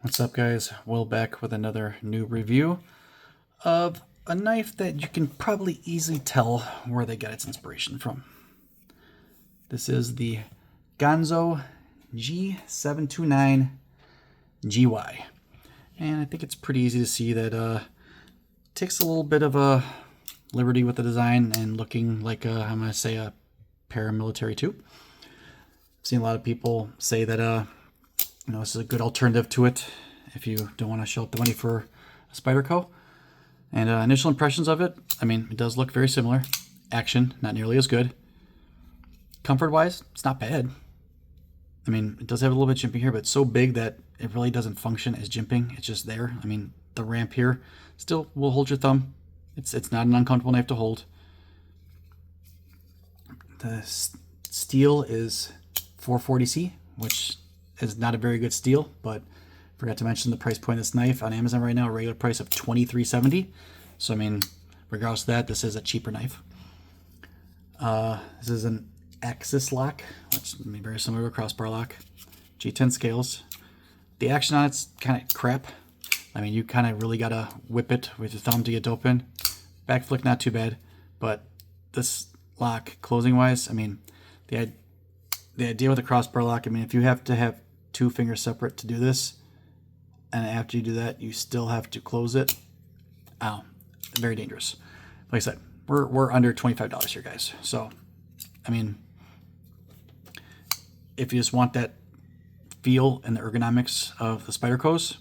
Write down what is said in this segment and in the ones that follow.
What's up, guys? Will back with another new review of a knife that you can probably easily tell where they got its inspiration from. This is the Ganzo G729 GY. And I think it's pretty easy to see that it takes a little bit of a liberty with the design and looking like I'm going to say a paramilitary tube. I've seen a lot of people say that this is a good alternative to it if you don't want to shell out the money for a Spyderco. And initial impressions of it, I mean, it does look very similar. Action, not nearly as good. Comfort-wise, it's not bad. I mean, it does have a little bit of jimping here, but it's so big that it really doesn't function as jimping. It's just there. I mean, the ramp here still will hold your thumb. It's not an uncomfortable knife to hold. The steel is 440C, which is not a very good steel, but forgot to mention the price point of this knife on Amazon right now, a regular price of $23.70. So I mean, regardless of that, this is a cheaper knife. This is an axis lock, which is very similar to a crossbar lock. G10 scales. The action on it's kind of crap. I mean, you kind of really gotta whip it with your thumb to get it open. Back flick, not too bad, but this lock, closing wise, I mean, the idea with a crossbar lock, I mean, if you have to have two fingers separate to do this, and after you do that, you still have to close it. Ow, very dangerous. Like I said, we're under $25 here, guys. So, I mean, if you just want that feel and the ergonomics of the Spydercos,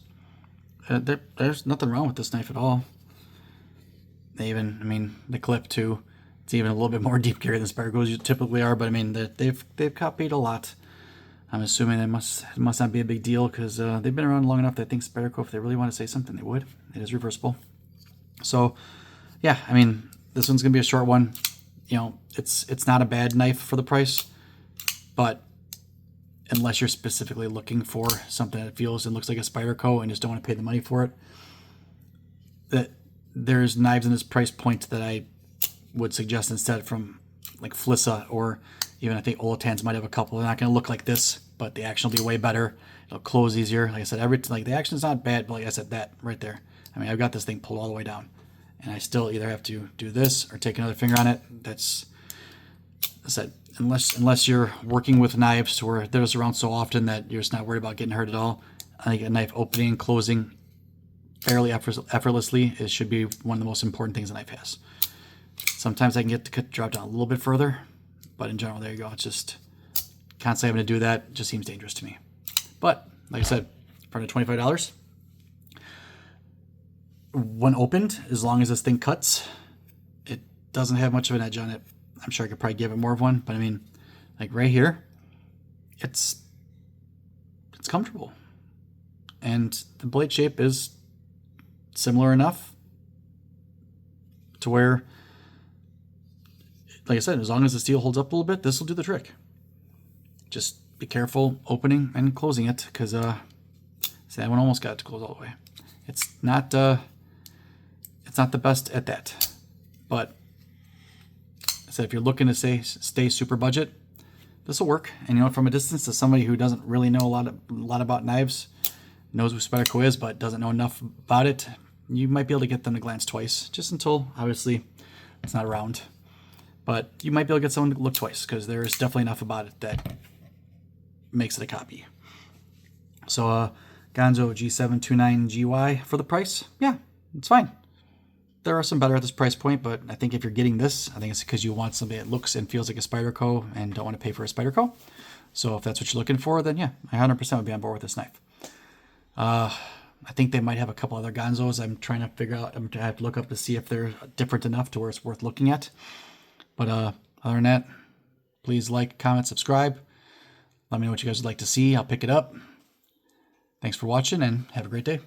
there's nothing wrong with this knife at all. They even, I mean, the clip too, it's even a little bit more deep carry than Spydercos typically are, but I mean, they've copied a lot. I'm assuming it must not be a big deal because they've been around long enough that I think Spyderco, if they really want to say something, they would. It is reversible. So, yeah, I mean, this one's going to be a short one. You know, it's not a bad knife for the price, but unless you're specifically looking for something that feels and looks like a Spyderco and just don't want to pay the money for it, there's knives in this price point that I would suggest instead from like Flissa, or even I think Olatans might have a couple. They're not going to look like this, but the action will be way better. It'll close easier. Like I said, the action's not bad, but like I said, that right there. I mean, I've got this thing pulled all the way down, and I still either have to do this or take another finger on it. That's, I said, unless you're working with knives to where they're just around so often that you're just not worried about getting hurt at all. I think a knife opening and closing fairly effortlessly, it should be one of the most important things a knife has. Sometimes I can get the drop down a little bit further, but in general, there you go. It's just constantly having to do that just seems dangerous to me. But like I said, for under $25, when opened, as long as this thing cuts, it doesn't have much of an edge on it. I'm sure I could probably give it more of one, but I mean, like right here, it's comfortable, and the blade shape is similar enough to where, like I said, as long as the steel holds up a little bit, this will do the trick. Just be careful opening and closing it, because see, that one almost got it to close all the way. It's not the best at that, but I said if you're looking to stay super budget, this will work. And you know, from a distance, to somebody who doesn't really know a lot about knives, knows who Spyderco is, but doesn't know enough about it, you might be able to get them to glance twice, just until obviously it's not around. But you might be able to get someone to look twice, because there is definitely enough about it that makes it a copy. So Ganzo G729 GY for the price, yeah, it's fine. There are some better at this price point, but I think if you're getting this, I think it's because you want something that looks and feels like a Spyderco and don't want to pay for a Spyderco. So if that's what you're looking for, then yeah, I 100% would be on board with this knife. I think they might have a couple other Ganzos. I'm trying to figure out, I'm going to have to look up to see if they're different enough to where it's worth looking at. But other than that, please like, comment, subscribe. Let me know what you guys would like to see. I'll pick it up. Thanks for watching, and have a great day.